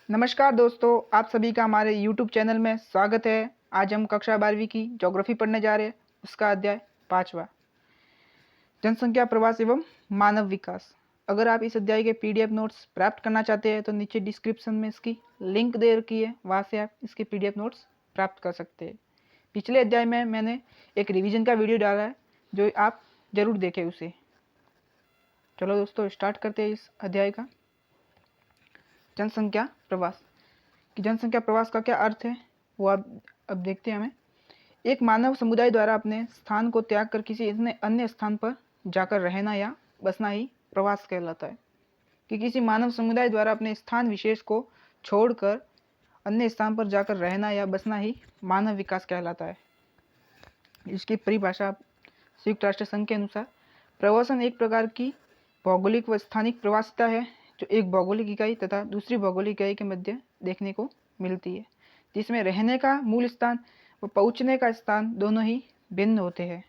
नमस्कार दोस्तों, आप सभी का हमारे YouTube चैनल में स्वागत है। आज हम कक्षा 12वीं की ज्योग्राफी पढ़ने जा रहे हैं। उसका अध्याय 5वां, जनसंख्या, प्रवास एवं मानव विकास। अगर आप इस अध्याय के PDF नोट्स प्राप्त करना चाहते हैं तो नीचे डिस्क्रिप्शन में इसकी लिंक दे रखी है, वहाँ से आप इसके PDF नोट्स प्राप्त कर सकते हैं। पिछले अध्याय में मैंने एक रिवीजन का वीडियो डाला है, जो आप जरूर देखें उसे। चलो दोस्तों, स्टार्ट करते हैं इस अध्याय का। जनसंख्या प्रवास। कि जनसंख्या प्रवास का क्या अर्थ है वो अब देखते हैं। हमें एक मानव समुदाय द्वारा अपने स्थान को त्याग कर किसी अन्य स्थान पर जाकर रहना या बसना ही प्रवास कहलाता है। कि किसी मानव समुदाय द्वारा अपने स्थान विशेष को छोड़कर अन्य स्थान पर जाकर रहना या बसना ही मानव विकास कहलाता है। इसकी परिभाषा संयुक्त राष्ट्र संघ के अनुसार प्रवासन एक प्रकार की भौगोलिक व स्थानिक प्रवासिता है, जो एक भौगोलिक इकाई तथा दूसरी भौगोलिक इकाई के मध्य देखने को मिलती है, जिसमें रहने का मूल स्थान व पहुंचने का स्थान दोनों ही भिन्न होते हैं।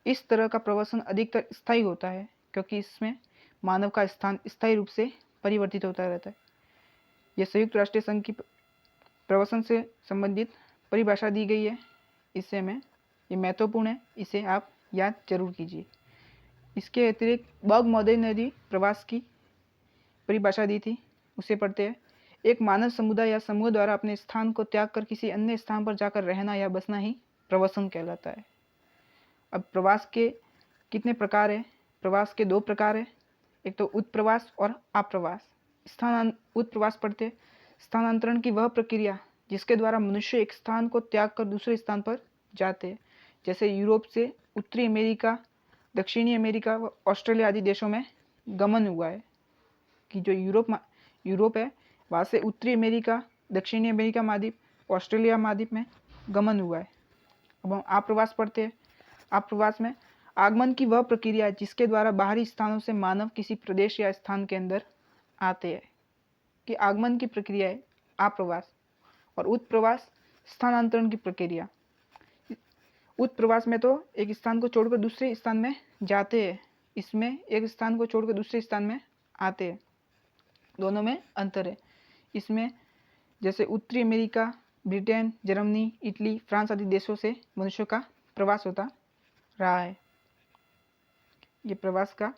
इस तरह का प्रवासन अधिकतर स्थायी होता है, क्योंकि इसमें मानव का स्थान स्थायी रूप से परिवर्तित होता रहता है। यह संयुक्त राष्ट्र संघ की प्रवासन से संबंधित परिभाषा दी गई है। इससे हमें ये महत्वपूर्ण है, इसे आप याद जरूर कीजिए। इसके अतिरिक्त बर्ग मॉडल ने भी प्रवास की परिभाषा दी थी, उसे पढ़ते हैं। एक मानव समुदाय या समूह द्वारा अपने स्थान को त्याग कर किसी अन्य स्थान पर जाकर रहना या बसना ही प्रवासन कहलाता है। अब प्रवास के कितने प्रकार है? प्रवास के दो प्रकार है, एक तो उत्प्रवास और आप्रवास। उत्प्रवास पढ़ते हैं। स्थानांतरण की वह प्रक्रिया जिसके द्वारा मनुष्य एक स्थान को त्याग कर दूसरे स्थान पर जाते हैं, जैसे यूरोप से उत्तरी अमेरिका, दक्षिणी अमेरिका व ऑस्ट्रेलिया आदि देशों में गमन हुआ है। कि जो यूरोप है, वहाँ से उत्तरी अमेरिका, दक्षिणी अमेरिका महाद्वीप, ऑस्ट्रेलिया महाद्वीप में गमन हुआ है। अब हम आप्रवास पढ़ते हैं। आप्रवास में आगमन की वह प्रक्रिया जिसके द्वारा बाहरी स्थानों से मानव किसी प्रदेश या स्थान के अंदर आते हैं, कि आगमन की प्रक्रिया है आप्रवास। और उत्प्रवास स्थानांतरण की प्रक्रिया। उत्प्रवास में तो एक स्थान को छोड़कर दूसरे स्थान में जाते हैं, इसमें एक स्थान को छोड़कर दूसरे स्थान में आते हैं, दोनों में अंतर है। इसमें जैसे उत्तरी America, Britain, Germany, Italy, France आदि देशों से मनुष्यों का प्रवास होता रहा है। ये प्रवास का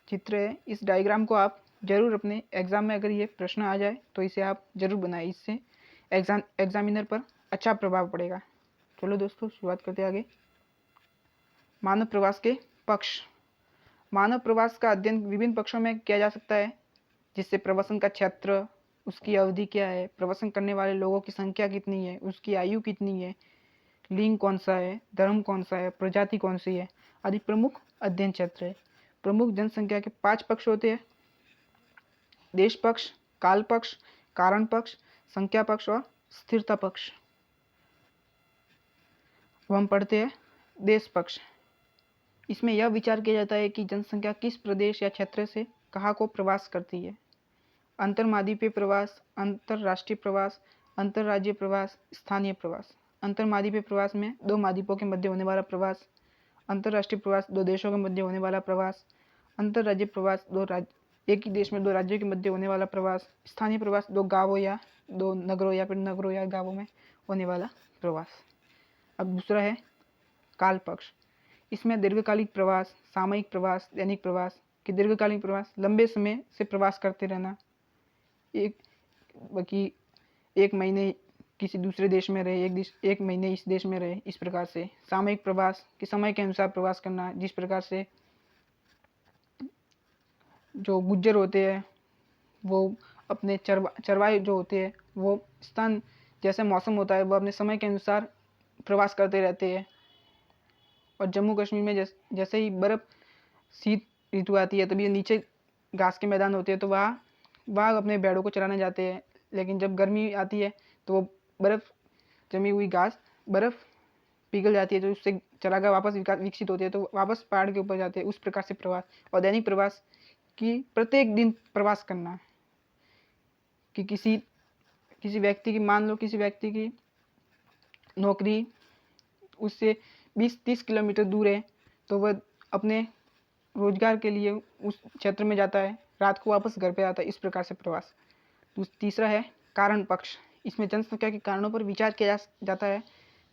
चित्र है। इस डायग्राम को आप जरूर अपने एग्जाम में, अगर ये प्रश्न आ जाए तो इसे आप जरूर बनाएं, इससे एग्जामिनर पर अच्छा प्रभाव पड़ेगा। चलो दोस्तों, शुरुआत करते हैं आगे। मानव प्रवास के पक्ष। मानव प्रवास का अध्ययन विभिन्न पक्षों में किया जा सकता है, जिससे प्रवासन का क्षेत्र, उसकी अवधि क्या है, प्रवासन करने वाले लोगों की संख्या कितनी है, उसकी आयु कितनी है, लिंग कौन सा है, धर्म कौन सा है, प्रजाति कौन सी है आदि प्रमुख अध्ययन क्षेत्र है। प्रमुख जनसंख्या के 5 पक्ष होते हैं: देश पक्ष, काल पक्ष, कारण पक्ष, संख्या पक्ष और स्थिरता पक्ष। अब हम पढ़ते हैं देश पक्ष। इसमें यह विचार किया जाता है कि जनसंख्या किस प्रदेश या क्षेत्र से कहाँ को प्रवास करती है। अंतर्मादीपीय प्रवास, अंतरराष्ट्रीय प्रवास, अंतरराज्यीय प्रवास, स्थानीय प्रवास। अंतर्मादीपीय प्रवास में 2 महाद्वीपों के मध्य होने वाला प्रवास। अंतरराष्ट्रीय प्रवास 2 देशों के मध्य होने वाला प्रवास। अंतरराज्यीय प्रवास एक ही देश में 2 राज्यों के मध्य होने वाला प्रवास। स्थानीय प्रवास 2 गांवों या 2 नगरों या फिर नगरों या गांवों में होने वाला प्रवास। अब दूसरा है काल पक्ष। इसमें दीर्घकालिक प्रवास, सामयिक प्रवास, दैनिक प्रवास। कि दीर्घकालिक प्रवास लंबे समय से प्रवास करते रहना, एक महीने किसी दूसरे देश में रहे, एक महीने इस देश में रहे, इस प्रकार से। सामयिक प्रवास कि समय के अनुसार प्रवास करना, जिस प्रकार से जो गुज्जर होते हैं वो अपने चरवाहे जो होते हैं वो स्थान, जैसे मौसम होता है वो अपने समय के अनुसार प्रवास करते रहते हैं। और जम्मू कश्मीर में जैसे ही बर्फ़, शीत ऋतु आती है, तभी ये नीचे घास के मैदान होते हैं, तो वहाँ अपने भेड़ों को चराने जाते हैं। लेकिन जब गर्मी आती है तो वो बर्फ़, जमी हुई घास, बर्फ़ पिघल जाती है, तो उससे चरागाह वापस विकसित होते हैं, तो वापस पहाड़ के ऊपर जाते हैं। उस प्रकार से प्रवास। और दैनिक प्रवास कि प्रत्येक दिन प्रवास करना। कि किसी व्यक्ति की, मान लो किसी व्यक्ति की नौकरी उससे 20-30 किलोमीटर दूर है, तो वह अपने रोजगार के लिए उस क्षेत्र में जाता है, रात को वापस घर पे आता है। इस प्रकार से प्रवास। तीसरा है कारण पक्ष। इसमें जनसंख्या के कारणों पर विचार किया जाता है।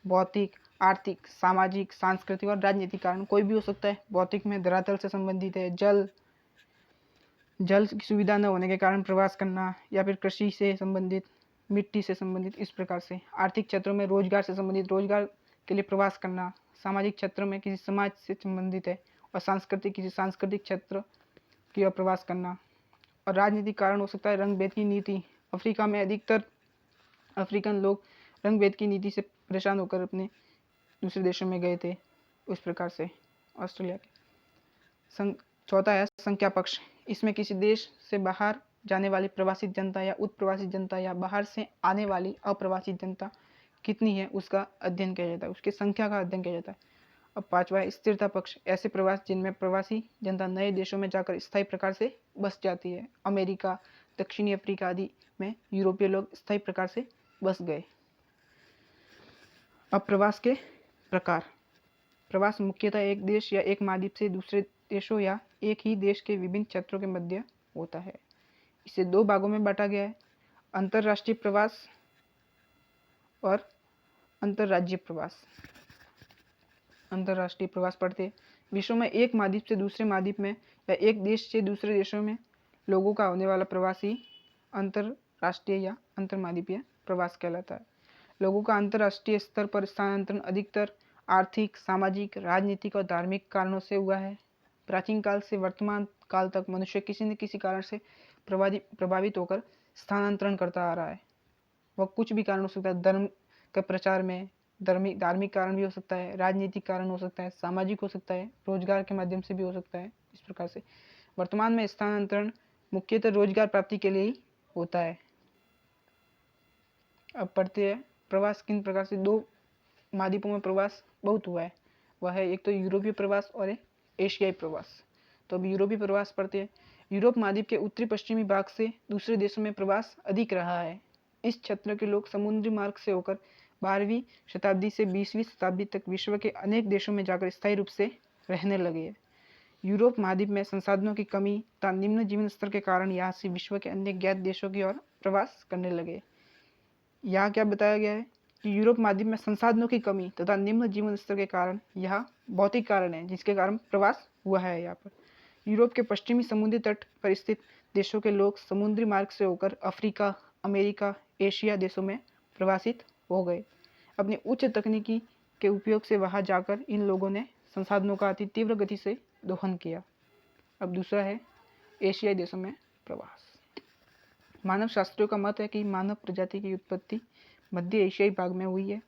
भौतिक, आर्थिक, सामाजिक, सांस्कृतिक और राजनीतिक कारण कोई भी हो सकता है। भौतिक में धरातल से संबंधित है, जल की सुविधा न होने के कारण प्रवास करना, या फिर कृषि से संबंधित, मिट्टी से संबंधित, इस प्रकार से। आर्थिक क्षेत्रों में रोजगार से संबंधित, रोजगार के लिए प्रवास करना। सामाजिक क्षेत्रों में किसी समाज से संबंधित है, और सांस्कृतिक किसी सांस्कृतिक क्षेत्र की ओर प्रवास करना। और राजनीतिक कारण हो सकता है रंग भेद की नीति। अफ्रीका में अधिकतर अफ्रीकन लोग रंग भेद की नीति से परेशान होकर अपने दूसरे देशों में गए थे, उस प्रकार से ऑस्ट्रेलिया के। चौथा है संख्या पक्ष। इसमें किसी देश से बाहर जाने वाली प्रवासी जनता या उत्प्रवासी जनता या बाहर से आने वाली अप्रवासी जनता कितनी है उसका अध्ययन किया जाता है, उसकी संख्या का अध्ययन किया जाता है। अब पांचवा है स्थिरता पक्ष। ऐसे प्रवास जिनमें प्रवासी जनता नए देशों में जाकर स्थायी प्रकार से बस जाती है। अमेरिका, दक्षिणी अफ्रीका आदि में यूरोपीय लोग स्थायी प्रकार से बस गए। अब प्रवास के प्रकार। प्रवास मुख्यतः एक देश या एक महाद्वीप से दूसरे देशों या एक ही देश के विभिन्न क्षेत्रों के मध्य होता है। इसे दो भागों में बांटा गया है, अंतरराष्ट्रीय प्रवास और अंतरराज्यीय प्रवास। अंतरराष्ट्रीय प्रवास पढ़ते विश्व में एक महाद्वीप से दूसरे महाद्वीप में या एक देश से दूसरे देशों में लोगों का होने वाला प्रवास ही अंतरराष्ट्रीय या अंतर्महाद्वीपीय प्रवास कहलाता है। लोगों का अंतरराष्ट्रीय स्तर पर स्थानांतरण अधिकतर आर्थिक, सामाजिक, राजनीतिक और धार्मिक कारणों से हुआ है। प्राचीन काल से वर्तमान काल तक मनुष्य किसी न किसी कारण से प्रभावित होकर स्थानांतरण करता आ रहा है। वह कुछ भी कारण हो सकता है, धर्म के प्रचार में धार्मिक कारण भी हो सकता है, राजनीतिक कारण हो सकता है, सामाजिक हो सकता है, रोजगार के माध्यम से भी हो सकता है। इस प्रकार से वर्तमान में स्थानांतरण मुख्यतः रोजगार प्राप्ति के लिए ही होता है। अब पढ़ते हैं प्रवास किन प्रकार से। दो महाद्वीपों में प्रवास बहुत हुआ है, वह है एक तो यूरोपीय प्रवास और एक एशियाई प्रवास। तो अब यूरोपीय प्रवास पढ़ते हैं। यूरोप महाद्वीप के उत्तरी पश्चिमी भाग से दूसरे देशों में प्रवास अधिक रहा है। इस क्षेत्र के लोग समुद्री मार्ग से होकर 12वीं शताब्दी से 20वीं शताब्दी तक विश्व के अनेक देशों में जाकर स्थायी रूप से रहने लगे। यूरोप महाद्वीप में संसाधनों की कमी तथा निम्न जीवन स्तर के कारण यहाँ से विश्व के अन्य ज्ञात देशों की ओर प्रवास करने लगे। यहाँ क्या बताया गया है कि यूरोप महाद्वीप में संसाधनों की कमी तथा निम्न जीवन स्तर के कारण यह भौतिक कारण है जिसके कारण प्रवास हुआ है। यहाँ पर यूरोप के पश्चिमी समुद्री तट पर स्थित देशों के लोग समुद्री मार्ग से होकर अफ्रीका, अमेरिका, एशिया देशों में प्रवासित हो गए। अपनी उच्च तकनीकी के उपयोग से वहां जाकर इन लोगों ने संसाधनों का अति तीव्र गति से दोहन किया। अब दूसरा है एशियाई देशों में प्रवास। मानव शास्त्रियों का मत है कि मानव प्रजाति की उत्पत्ति मध्य एशियाई भाग में हुई है।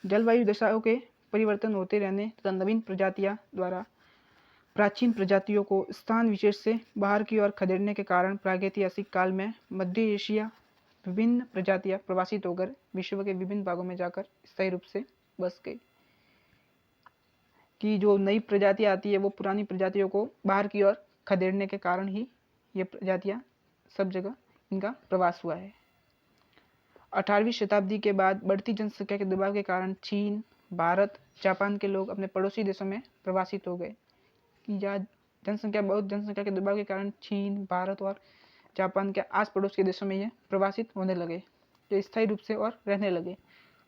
जलवायु दशाओं के परिवर्तन होते रहने तथा नवीन प्रजातियां द्वारा प्राचीन प्रजातियों को स्थान विशेष से बाहर की ओर खदेड़ने के कारण प्रागैतिहासिक काल में मध्य एशिया विभिन्न प्रजातियां प्रवासित होकर विश्व के विभिन्न भागों में जाकर स्थायी रूप से बस गई। कि जो नई प्रजातियां आती है वो पुरानी प्रजातियों को बाहर की ओर खदेड़ने के कारण ही ये प्रजातियां सब जगह इनका प्रवास हुआ है। 18वीं शताब्दी के बाद बढ़ती जनसंख्या के दबाव के कारण चीन, भारत, जापान के लोग अपने पड़ोसी देशों में प्रवासित हो गए। या जनसंख्या के दबाव के कारण चीन, भारत और जापान के आस पड़ोस के देशों में ये प्रवासित होने लगे, जो स्थायी रूप से और रहने लगे।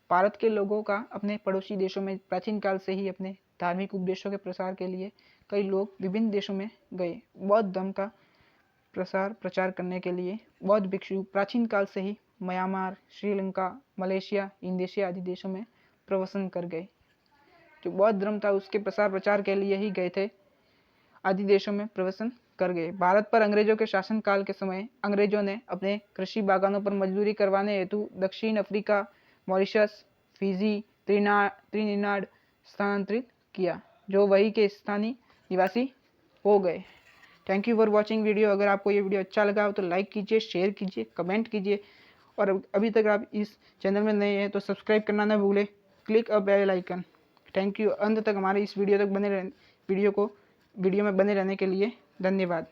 भारत के लोगों का अपने पड़ोसी देशों में प्राचीन काल से ही अपने धार्मिक उपदेशों के प्रसार के लिए कई लोग विभिन्न देशों में गए। बौद्ध धर्म का प्रचार करने के लिए बौद्ध भिक्षु प्राचीन काल से ही म्यांमार, श्रीलंका, मलेशिया, इंडोनेशिया आदि देशों में प्रवसन कर गए। जो बौद्ध धर्म था उसके प्रचार के लिए ही गए थे, आदि देशों में प्रवसन कर गए। भारत पर अंग्रेजों के शासन काल के समय अंग्रेजों ने अपने कृषि बागानों पर मजदूरी करवाने हेतु दक्षिण अफ्रीका, मॉरिशस, फिजी, त्रिनिदाद स्थानांतरित किया, जो वही के स्थानीय निवासी हो गए। Thank you for watching video. अगर आपको ये वीडियो अच्छा लगा हो तो लाइक कीजिए, शेयर कीजिए, कमेंट कीजिए, और अभी तक आप इस चैनल में नए हैं तो सब्सक्राइब करना ना भूलें। Click a bell icon. Thank you. अंत तक हमारे इस वीडियो में बने रहने के लिए धन्यवाद।